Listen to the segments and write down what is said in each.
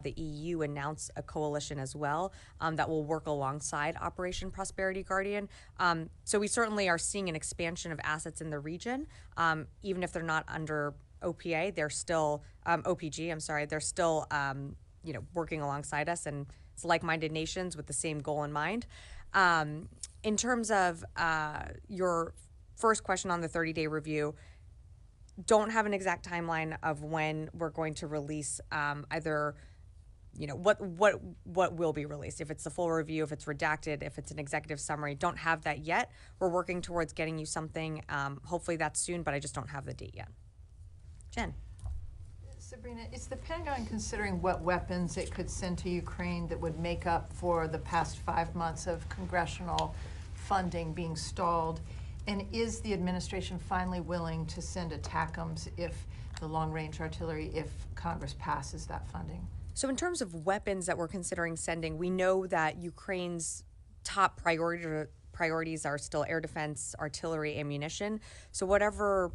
the EU announce a coalition as well that will work alongside Operation Prosperity Guardian. So we certainly are seeing an expansion of assets in the region, even if they're not under OPA. They're still OPG. I'm sorry. They're still working alongside us, and it's like-minded nations with the same goal in mind. In terms of your first question on the 30-day review, don't have an exact timeline of when we're going to release either. What will be released, if it's the full review, if it's redacted, if it's an executive summary. Don't have that yet. We're working towards getting you something. Hopefully that's soon, but I just don't have the date yet. Jen. Sabrina, is the Pentagon considering what weapons it could send to Ukraine that would make up for the past 5 months of congressional funding being stalled? And is the administration finally willing to send ATACMS, if the long-range artillery, if Congress passes that funding? So in terms of weapons that we're considering sending, we know that Ukraine's top priorities are still air defense, artillery, ammunition. So whatever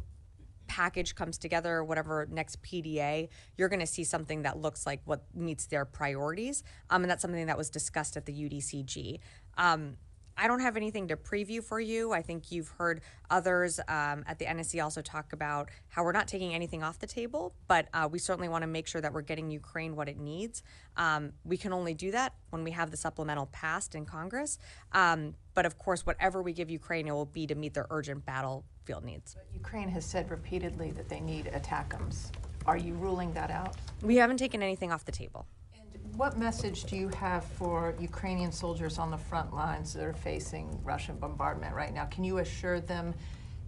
package comes together, whatever next PDA, you're going to see something that looks like what meets their priorities. And that's something that was discussed at the UDCG. I don't have anything to preview for you. I think you've heard others at the NSC also talk about how we're not taking anything off the table, but we certainly want to make sure that we're getting Ukraine what it needs. We can only do that when we have the supplemental passed in Congress. But of course, whatever we give Ukraine, it will be to meet their urgent battlefield needs. But Ukraine has said repeatedly that they need ATACMS. Are you ruling that out? We haven't taken anything off the table. What message do you have for Ukrainian soldiers on the front lines that are facing Russian bombardment right now? Can you assure them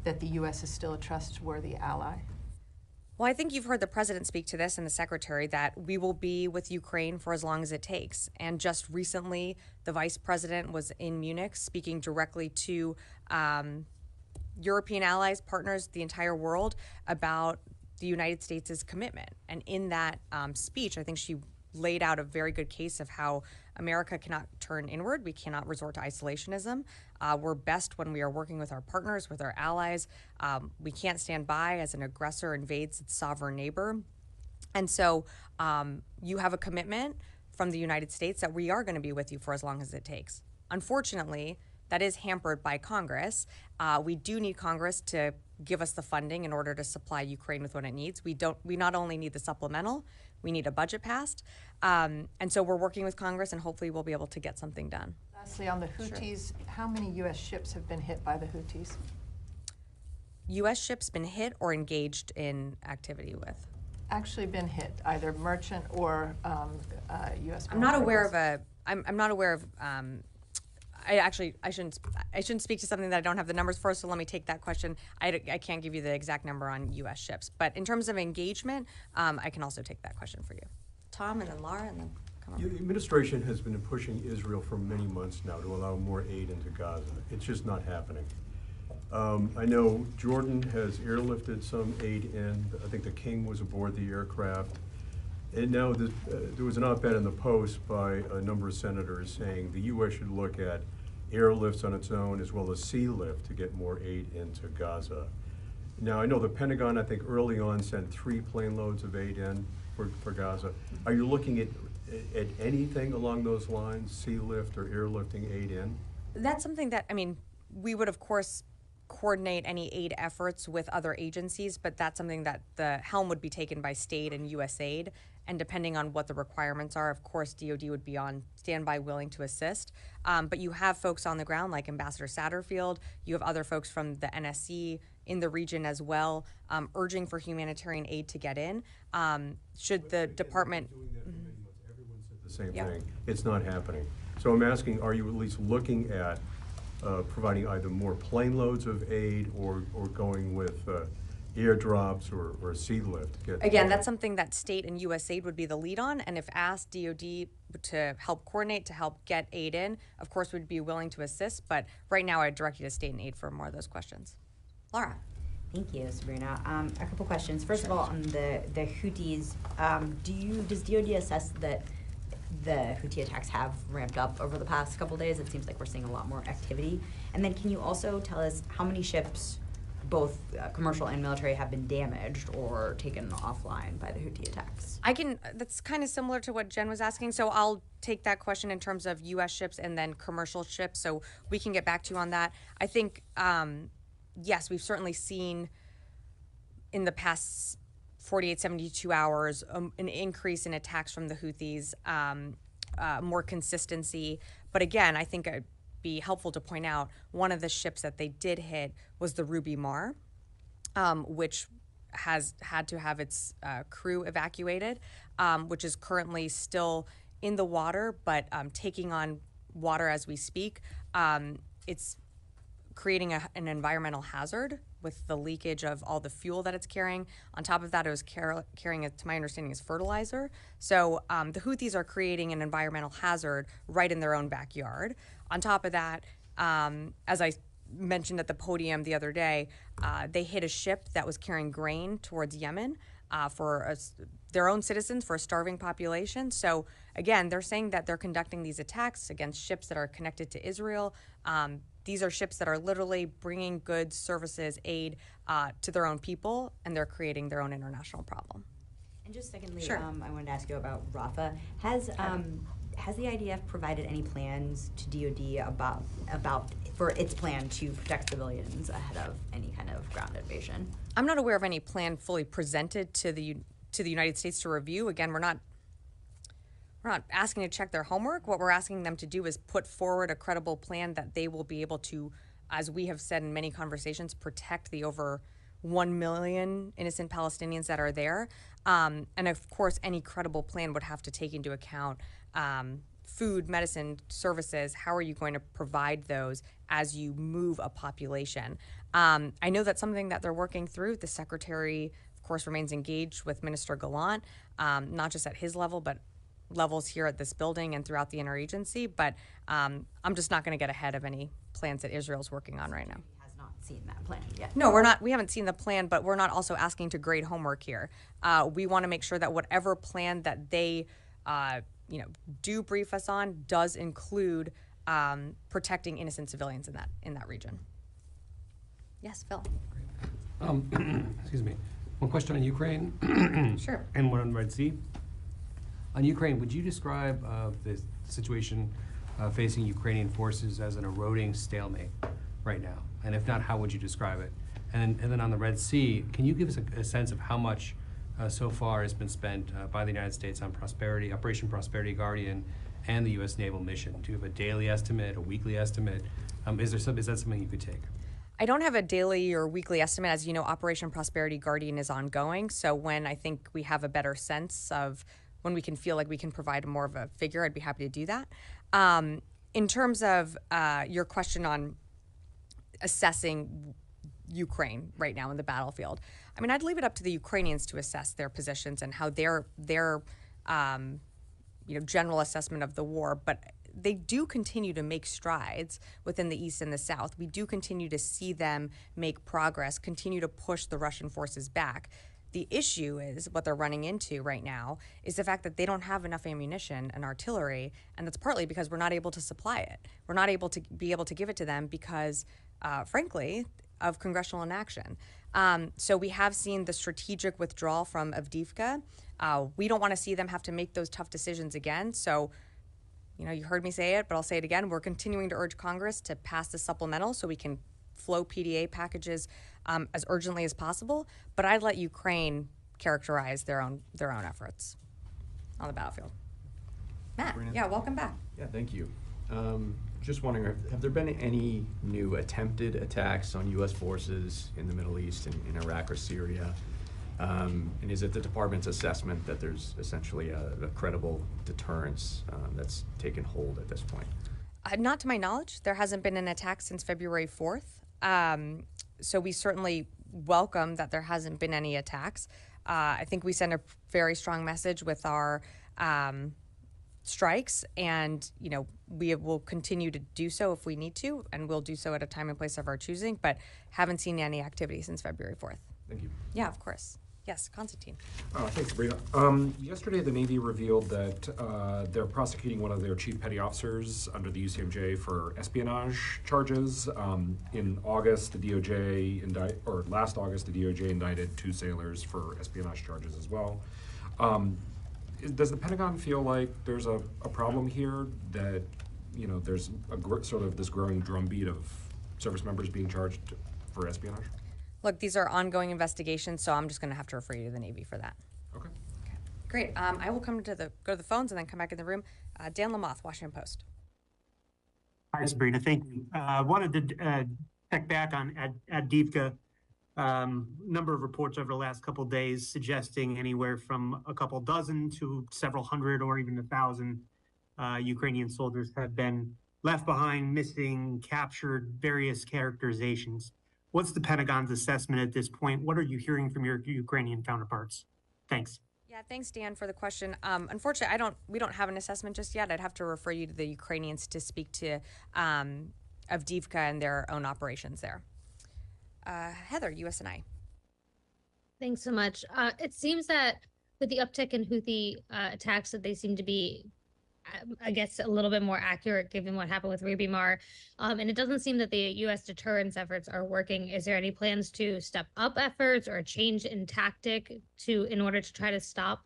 that the U.S. is still a trustworthy ally? Well, I think you've heard the president speak to this and the secretary that we will be with Ukraine for as long as it takes. And just recently, the vice president was in Munich speaking directly to European allies, partners, the entire world about the United States' commitment. And in that speech, I think she laid out a very good case of how America cannot turn inward. We cannot resort to isolationism. We're best when we are working with our partners, with our allies. We can't stand by as an aggressor invades its sovereign neighbor. And so you have a commitment from the United States that we are going to be with you for as long as it takes. Unfortunately, that is hampered by Congress. We do need Congress to give us the funding in order to supply Ukraine with what it needs. We not only need the supplemental, we need a budget passed. And so we're working with Congress, and hopefully we'll be able to get something done. Lastly, on the Houthis, how many U.S. ships have been hit by the Houthis? U.S. ships been hit or engaged in activity with? Actually been hit, either merchant or U.S. I'm not aware of a. I'm not aware of. I shouldn't speak to something that I don't have the numbers for, so let me take that question. I can't give you the exact number on U.S. ships, but in terms of engagement, I can also take that question for you. Tom, and then Laura, and then come on. The administration has been pushing Israel for many months now to allow more aid into Gaza. It's just not happening. I know Jordan has airlifted some aid in. I think the King was aboard the aircraft. And now there was an op-ed in the Post by a number of senators saying the U.S. should look at airlifts on its own as well as sea lift to get more aid into Gaza. Now, I know the Pentagon, I think early on, sent 3 plane loads of aid in for Gaza. Are you looking at anything along those lines, sea lift or airlifting aid in? That's something that, we would, of course, coordinate any aid efforts with other agencies, but that's something that the helm would be taken by state and USAID. And depending on what the requirements are, of course, DOD would be on standby willing to assist. But you have folks on the ground like Ambassador Satterfield. You have other folks from the NSC in the region as well, urging for humanitarian aid to get in. Should the department... Everyone said the same thing. It's not happening. So I'm asking, are you at least looking at providing either more plane loads of aid or going with airdrops or sea lift? Again, that's something that state and USAID would be the lead on, and if asked DOD to help coordinate, to help get aid in, of course we'd be willing to assist, but right now I'd direct you to state and aid for more of those questions. Laura. Thank you, Sabrina. A couple questions. First of all, on the Houthis, does DOD assess that the Houthi attacks have ramped up over the past couple of days? It seems like we're seeing a lot more activity. And then can you also tell us how many ships both commercial and military have been damaged or taken offline by the Houthi attacks? That's kind of similar to what Jen was asking. So I'll take that question in terms of U.S. ships and then commercial ships. So we can get back to you on that. I think, yes, we've certainly seen in the past 48, 72 hours, an increase in attacks from the Houthis, more consistency. But again, I think it'd be helpful to point out one of the ships that they did hit was the Ruby Mar, which has had to have its crew evacuated, which is currently still in the water, but taking on water as we speak. It's creating an environmental hazard with the leakage of all the fuel that it's carrying. On top of that, it was carrying, to my understanding, is fertilizer. So the Houthis are creating an environmental hazard right in their own backyard. On top of that, as I mentioned at the podium the other day, they hit a ship that was carrying grain towards Yemen for their own citizens, for a starving population. So again, they're saying that they're conducting these attacks against ships that are connected to Israel. These are ships that are literally bringing goods, services, aid to their own people, and they're creating their own international problem. And just secondly, Sure. I wanted to ask you about Rafah. Has the IDF provided any plans to DoD about for its plan to protect civilians ahead of any kind of ground invasion? I'm not aware of any plan fully presented to the United States to review. Again, we're not asking to check their homework. What we're asking them to do is put forward a credible plan that they will be able to, as we have said in many conversations, protect the over 1 million innocent Palestinians that are there. And of course, any credible plan would have to take into account food, medicine, services. How are you going to provide those as you move a population? I know that's something that they're working through. The secretary, of course, remains engaged with Minister Gallant, not just at his level, but levels here at this building and throughout the interagency. But I'm just not going to get ahead of any plans that Israel's working on right now. Has not seen that plan yet. No, we're not. We haven't seen the plan, but we're not also asking to grade homework here. We want to make sure that whatever plan that they, do brief us on does include protecting innocent civilians in that region. Yes, Phil. Excuse me. One question on Ukraine. Sure. And one on Red Sea. On Ukraine, would you describe the situation facing Ukrainian forces as an eroding stalemate right now? And if not, how would you describe it? And then on the Red Sea, can you give us a sense of how much so far has been spent by the United States on Operation Prosperity Guardian and the U.S. naval mission? Do you have a daily estimate, a weekly estimate? Is that something you could take? I don't have a daily or weekly estimate. As you know, Operation Prosperity Guardian is ongoing. So when I think we have a better sense of when we can feel like we can provide more of a figure, I'd be happy to do that. In terms of your question on assessing Ukraine right now in the battlefield, I mean, I'd leave it up to the Ukrainians to assess their positions and how their general assessment of the war. But they do continue to make strides within the East and the South. We do continue to see them make progress, continue to push the Russian forces back. The issue is what they're running into right now is the fact that they don't have enough ammunition and artillery, and that's partly because we're not able to supply it. We're not able to give it to them because, frankly, of congressional inaction. So we have seen the strategic withdrawal from Avdiivka. We don't want to see them have to make those tough decisions again. So, you heard me say it, but I'll say it again. We're continuing to urge Congress to pass the supplemental so we can flow PDA packages as urgently as possible, but I'd let Ukraine characterize their own efforts on the battlefield. Matt, Sabrina? yeah, welcome back. Yeah, thank you. Just wondering, have there been any new attempted attacks on U.S. forces in the Middle East, in Iraq or Syria? And is it the department's assessment that there's essentially a credible deterrence that's taken hold at this point? Not to my knowledge. There hasn't been an attack since February 4th. So we certainly welcome that there hasn't been any attacks. I think we send a very strong message with our strikes, and we will continue to do so if we need to, and we'll do so at a time and place of our choosing, but haven't seen any activity since February 4th. Thank you. Yeah, of course. Yes, Constantine. Thanks, Sabrina. Yesterday, the Navy revealed that they're prosecuting one of their chief petty officers under the UCMJ for espionage charges. In August, the last August, the DOJ indicted 2 sailors for espionage charges as well. Does the Pentagon feel like there's a problem here that, there's sort of this growing drumbeat of service members being charged for espionage? Look, these are ongoing investigations, so I'm just going to have to refer you to the Navy for that. Okay. Great. I will go to the phones and then come back in the room. Dan Lamoth, Washington Post. Hi, Sabrina. Thank you. Wanted to check back on Adivka. Number of reports over the last couple of days suggesting anywhere from a couple dozen to several hundred or even 1,000 Ukrainian soldiers have been left behind, missing, captured, various characterizations. What's the Pentagon's assessment at this point? What are you hearing from your Ukrainian counterparts? Thanks. Yeah, thanks, Dan, for the question. Unfortunately, we don't have an assessment just yet. I'd have to refer you to the Ukrainians to speak to Avdiivka and their own operations there. Heather, USNI. Thanks so much. It seems that with the uptick in Houthi attacks, that they seem to be, I guess, a little bit more accurate given what happened with Ruby Mar. And it doesn't seem that the U.S. deterrence efforts are working. Is there any plans to step up efforts or a change in tactic in order to try to stop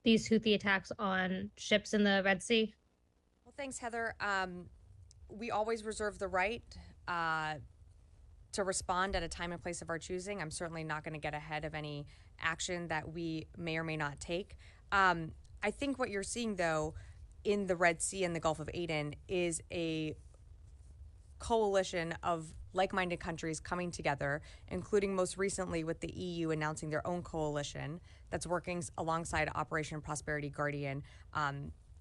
these Houthi attacks on ships in the Red Sea? Well, thanks, Heather. We always reserve the right to respond at a time and place of our choosing. I'm certainly not going to get ahead of any action that we may or may not take. I think what you're seeing, though, in the Red Sea and the Gulf of Aden is a coalition of like-minded countries coming together, including most recently with the EU announcing their own coalition that's working alongside Operation Prosperity Guardian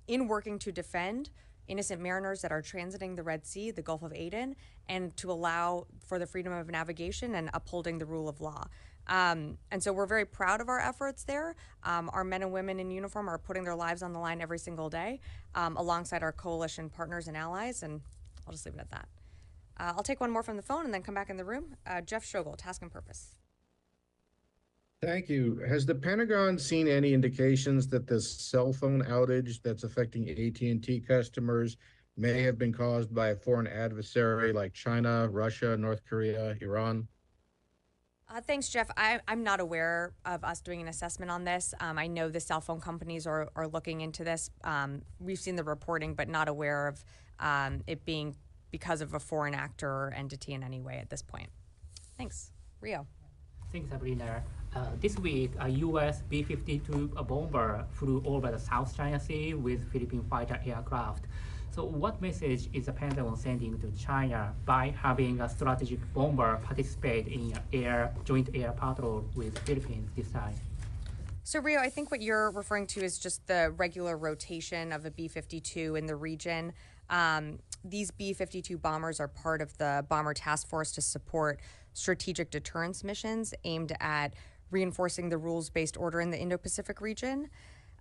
in working to defend innocent mariners that are transiting the Red Sea, the Gulf of Aden, and to allow for the freedom of navigation and upholding the rule of law. And so we're very proud of our efforts there. Our men and women in uniform are putting their lives on the line every single day alongside our coalition partners and allies, and I'll just leave it at that. I'll take one more from the phone and then come back in the room. Jeff Shogel, Task and Purpose. Thank you. Has the Pentagon seen any indications that this cell phone outage that's affecting AT&T customers may have been caused by a foreign adversary like China, Russia, North Korea, Iran? Thanks, Jeff. I'm not aware of us doing an assessment on this. I know the cell phone companies are looking into this. We've seen the reporting, but not aware of it being because of a foreign actor or entity in any way at this point. Thanks. Rio. Thanks, Sabrina. This week, a U.S. B-52 bomber flew over the South China Sea with Philippine fighter aircraft. So what message is the Pentagon sending to China by having a strategic bomber participate in an joint air patrol with Philippines this time? So, Rio, I think what you're referring to is just the regular rotation of a B-52 in the region. These B-52 bombers are part of the Bomber Task Force to support strategic deterrence missions aimed at reinforcing the rules-based order in the Indo-Pacific region.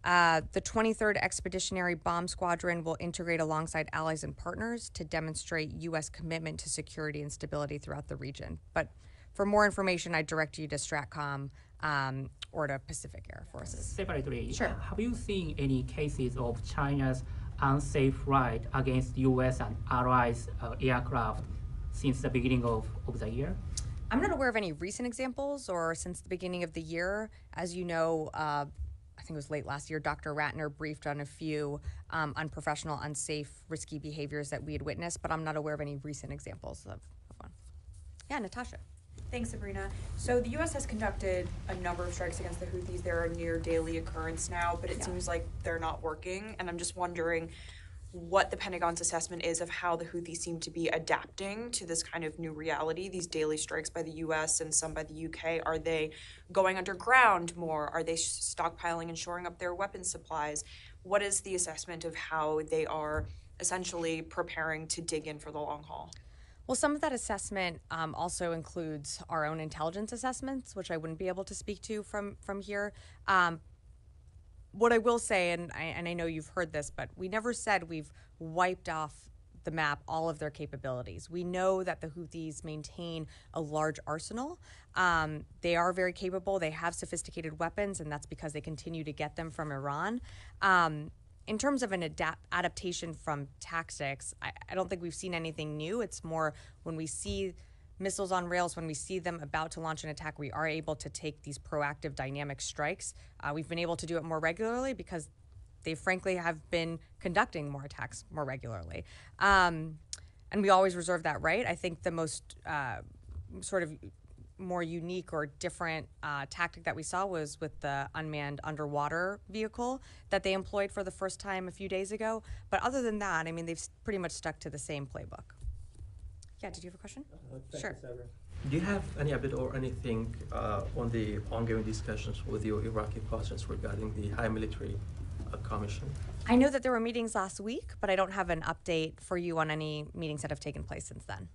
The 23rd Expeditionary Bomb Squadron will integrate alongside allies and partners to demonstrate U.S. commitment to security and stability throughout the region. But for more information, I direct you to STRATCOM or to Pacific Air Forces. Separately, Sure. Have you seen any cases of China's unsafe flight against U.S. and allies aircraft since the beginning of the year? I'm not aware of any recent examples or since the beginning of the year. As you know, I think it was late last year, Dr. Ratner briefed on a few unprofessional, unsafe, risky behaviors that we had witnessed, but I'm not aware of any recent examples of one. Yeah, Natasha. Thanks, Sabrina. So the U.S. has conducted a number of strikes against the Houthis. They're a near daily occurrence now, but it seems like they're not working. And I'm just wondering what the Pentagon's assessment is of how the Houthis seem to be adapting to this kind of new reality, these daily strikes by the U.S. and some by the U.K. Are they going underground more? Are they stockpiling and shoring up their weapons supplies? What is the assessment of how they are essentially preparing to dig in for the long haul? Well, some of that assessment also includes our own intelligence assessments, which I wouldn't be able to speak to from here. What I will say, and I know you've heard this, but we never said we've wiped off the map all of their capabilities. We know that the Houthis maintain a large arsenal. They are very capable. They have sophisticated weapons, and that's because they continue to get them from Iran. In terms of an adaptation from tactics, I don't think we've seen anything new. It's more when we see missiles on rails, when we see them about to launch an attack, we are able to take these proactive dynamic strikes. We've been able to do it more regularly because they frankly have been conducting more attacks more regularly. And we always reserve that right. I think the most sort of more unique or different tactic that we saw was with the unmanned underwater vehicle that they employed for the first time a few days ago. But other than that, I mean, they've pretty much stuck to the same playbook. Yeah, did you have a question? Sure. Do you have any update or anything on the ongoing discussions with your Iraqi partners regarding the high military commission? I know that there were meetings last week, but I don't have an update for you on any meetings that have taken place since then.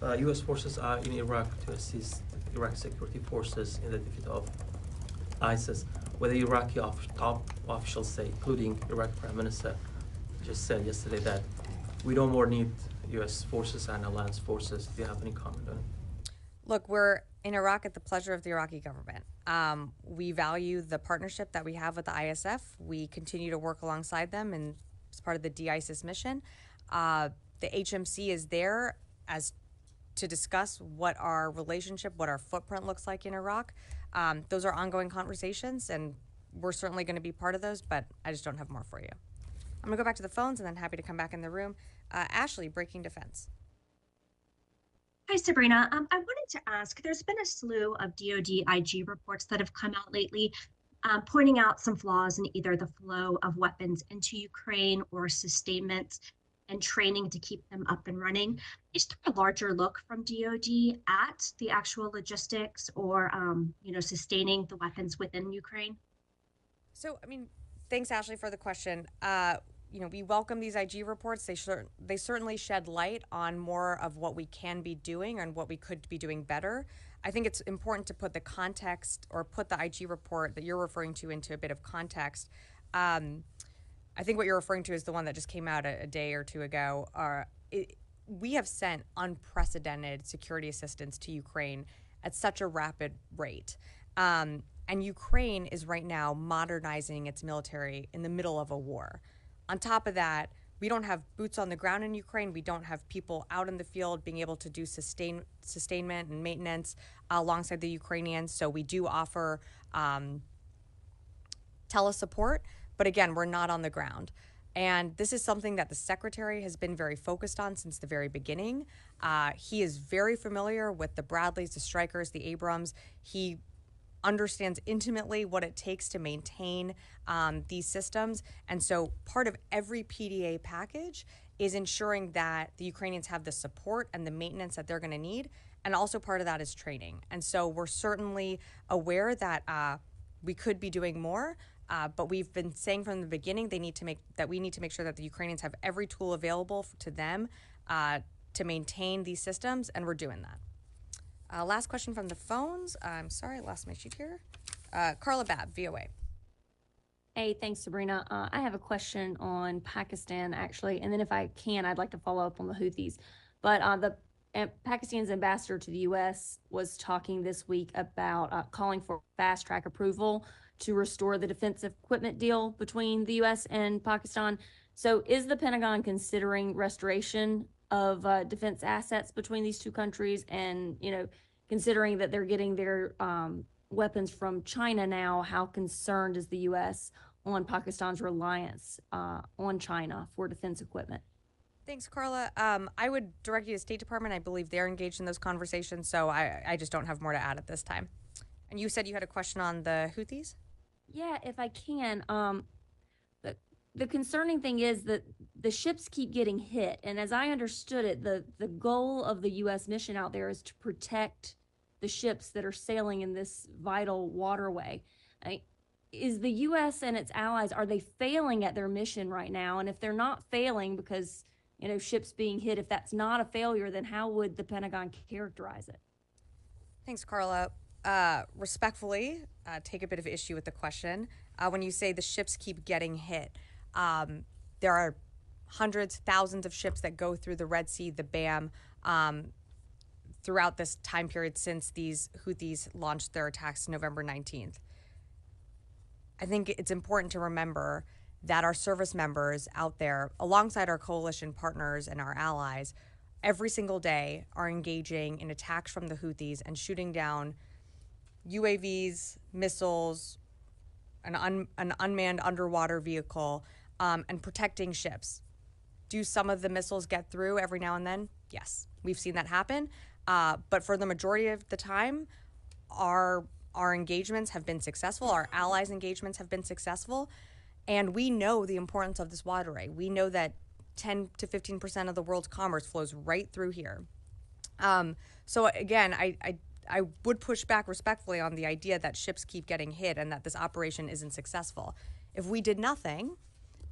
U.S. forces are in Iraq to assist Iraqi security forces in the defeat of ISIS. What the Iraqi top officials say, including Iraqi Prime Minister, just said yesterday that we don't more need U.S. forces and alliance forces. Do you have any comment on it? Look, we're in Iraq at the pleasure of the Iraqi government. We value the partnership that we have with the ISF. We continue to work alongside them and as part of the de-ISIS mission. The HMC is there as to discuss what our relationship, what our footprint looks like in Iraq. Those are ongoing conversations, and we're certainly going to be part of those, but I just don't have more for you. I'm going to go back to the phones and then happy to come back in the room. Ashley, Breaking Defense. Hi, Sabrina. I wanted to ask, there's been a slew of DoD IG reports that have come out lately pointing out some flaws in either the flow of weapons into Ukraine or sustainment and training to keep them up and running. Is there a larger look from DoD at the actual logistics or, sustaining the weapons within Ukraine? So, I mean, thanks, Ashley, for the question. We welcome these IG reports. They certainly shed light on more of what we can be doing and what we could be doing better. I think it's important to put the context or put the IG report that you're referring to into a bit of context. I think what you're referring to is the one that just came out a day or two ago. We have sent unprecedented security assistance to Ukraine at such a rapid rate. And Ukraine is right now modernizing its military in the middle of a war. On top of that, we don't have boots on the ground in Ukraine. We don't have people out in the field being able to do sustainment and maintenance alongside the Ukrainians. So we do offer telesupport, but again, we're not on the ground. And this is something that the Secretary has been very focused on since the very beginning. He is very familiar with the Bradleys, the Strykers, the Abrams. He understands intimately what it takes to maintain these systems. And so part of every PDA package is ensuring that the Ukrainians have the support and the maintenance that they're going to need. And also part of that is training. And so we're certainly aware that we could be doing more. But we've been saying from the beginning we need to make sure that the Ukrainians have every tool available to them to maintain these systems, and we're doing that. Last question from the phones. I'm sorry, I lost my sheet here. Carla Babb, VOA. Hey, thanks, Sabrina. I have a question on Pakistan, actually, and then if I can, I'd like to follow up on the Houthis. But Pakistan's ambassador to the U.S. was talking this week about calling for fast-track approval to restore the defense equipment deal between the U.S. and Pakistan. So is the Pentagon considering restoration of defense assets between these two countries? And, considering that they're getting their weapons from China now, how concerned is the U.S. on Pakistan's reliance on China for defense equipment? Thanks, Carla. I would direct you to State Department. I believe they're engaged in those conversations, so I just don't have more to add at this time. And you said you had a question on the Houthis? Yeah, if I can. The concerning thing is that the ships keep getting hit. And as I understood it, the goal of the U.S. mission out there is to protect the ships that are sailing in this vital waterway. Is the U.S. and its allies, are they failing at their mission right now? And if they're not failing because, ships being hit, if that's not a failure, then how would the Pentagon characterize it? Thanks, Carla. Respectfully, take a bit of issue with the question. When you say the ships keep getting hit, there are hundreds, thousands of ships that go through the Red Sea, the BAM, throughout this time period since these Houthis launched their attacks November 19th. I think it's important to remember that our service members out there, alongside our coalition partners and our allies, every single day are engaging in attacks from the Houthis and shooting down UAVs, missiles, an unmanned underwater vehicle, and protecting ships. Do some of the missiles get through every now and then? Yes, we've seen that happen. But for the majority of the time, our engagements have been successful. Our allies' engagements have been successful. And we know the importance of this waterway. We know that 10 to 15% of the world's commerce flows right through here. So again, I would push back respectfully on the idea that ships keep getting hit and that this operation isn't successful. If we did nothing,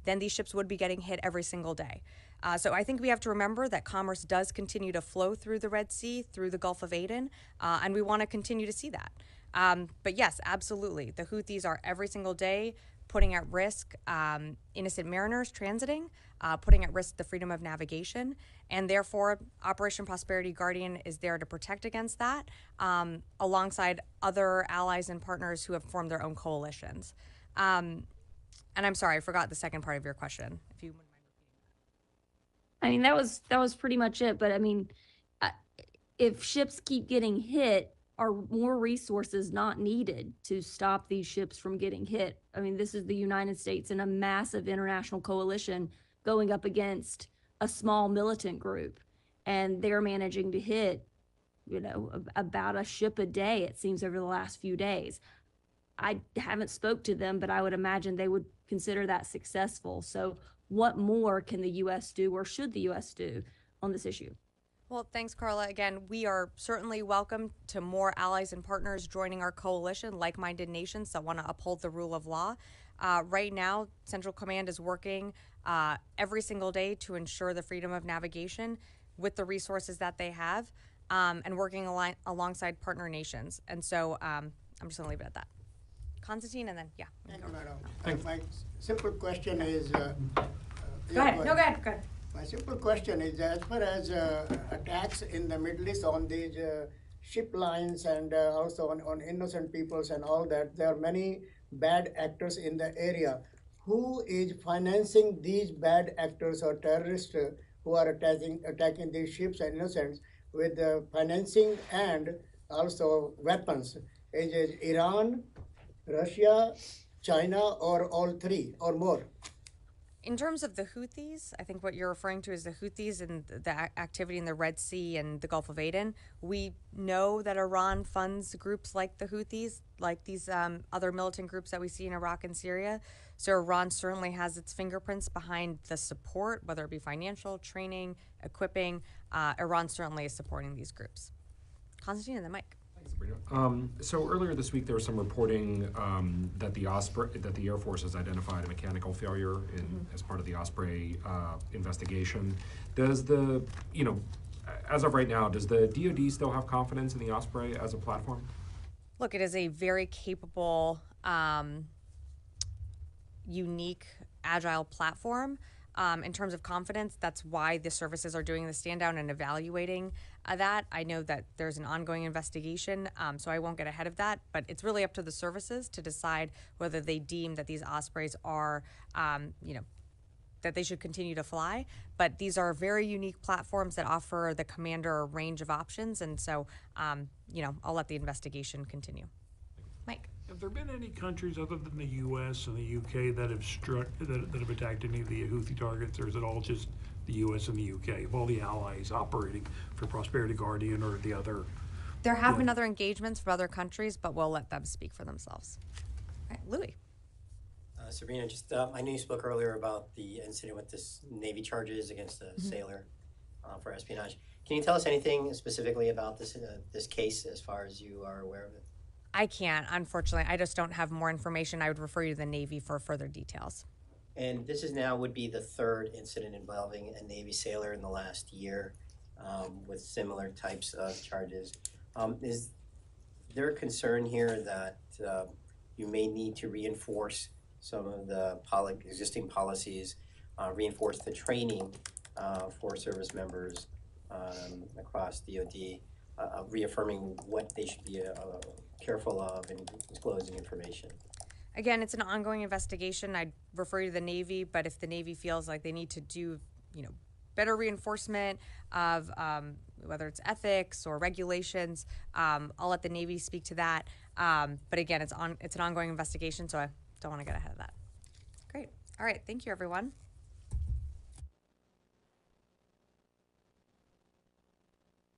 then these ships would be getting hit every single day. So I think we have to remember that commerce does continue to flow through the Red Sea, through the Gulf of Aden, and we want to continue to see that. But yes, absolutely. The Houthis are every single day putting at risk innocent mariners transiting, putting at risk the freedom of navigation, and therefore Operation Prosperity Guardian is there to protect against that, alongside other allies and partners who have formed their own coalitions. And I'm sorry, I forgot the second part of your question. If you wouldn't mind repeating that. I mean, that was pretty much it. But I mean, if ships keep getting hit, are more resources not needed to stop these ships from getting hit? I mean, this is the United States and a massive international coalition going up against a small militant group, and they're managing to hit, about a ship a day, it seems, over the last few days. I haven't spoke to them, but I would imagine they would consider that successful. So what more can the U.S. do, or should the U.S. do on this issue? Well, thanks, Carla. Again, we are certainly welcome to more allies and partners joining our coalition, like-minded nations that want to uphold the rule of law. Right now, Central Command is working every single day to ensure the freedom of navigation with the resources that they have, and working alongside partner nations. And so I'm just going to leave it at that. Constantine, and then, yeah. Thank you, madam. My simple question is... Go ahead. No, go ahead. Go ahead. My simple question is, as far as attacks in the Middle East on these ship lines and also on innocent peoples and all that, there are many bad actors in the area. Who is financing these bad actors or terrorists who are attacking these ships and innocents with financing and also weapons? Is it Iran, Russia, China, or all three or more? In terms of the Houthis, I think what you're referring to is the Houthis and the activity in the Red Sea and the Gulf of Aden. We know that Iran funds groups like the Houthis, like these other militant groups that we see in Iraq and Syria. So Iran certainly has its fingerprints behind the support, whether it be financial, training, equipping. Iran certainly is supporting these groups. Constantine, and then Mike. So earlier this week, there was some reporting that the Air Force has identified a mechanical failure as part of the Osprey investigation. Does as of right now, does the DoD still have confidence in the Osprey as a platform? Look, it is a very capable, unique, agile platform. In terms of confidence, that's why the services are doing the stand down and evaluating that. I know that there's an ongoing investigation, so I won't get ahead of that, but it's really up to the services to decide whether they deem that these Ospreys are, that they should continue to fly. But these are very unique platforms that offer the commander a range of options, and so, I'll let the investigation continue. Mike. Have there been any countries other than the U.S. and the U.K. that have attacked any of the Houthi targets, or is it all just the U.S. and the U.K. of all the allies operating for Prosperity Guardian or the other? There have been other engagements from other countries, but we'll let them speak for themselves. All right, Louis. Sabrina, I know you spoke earlier about the incident with this Navy charges against a sailor for espionage. Can you tell us anything specifically about this case as far as you are aware of it? I can't, unfortunately. I just don't have more information. I would refer you to the Navy for further details. And this would be the third incident involving a Navy sailor in the last year with similar types of charges. Is there a concern here that you may need to reinforce some of the existing policies reinforce the training for service members across DoD, reaffirming what they should be careful of in disclosing information. Again, it's an ongoing investigation. I'd refer you to the Navy, but if the Navy feels like they need to do, better reinforcement of whether it's ethics or regulations, I'll let the Navy speak to that. But again, it's an ongoing investigation, so I don't want to get ahead of that. Great. All right. Thank you, everyone.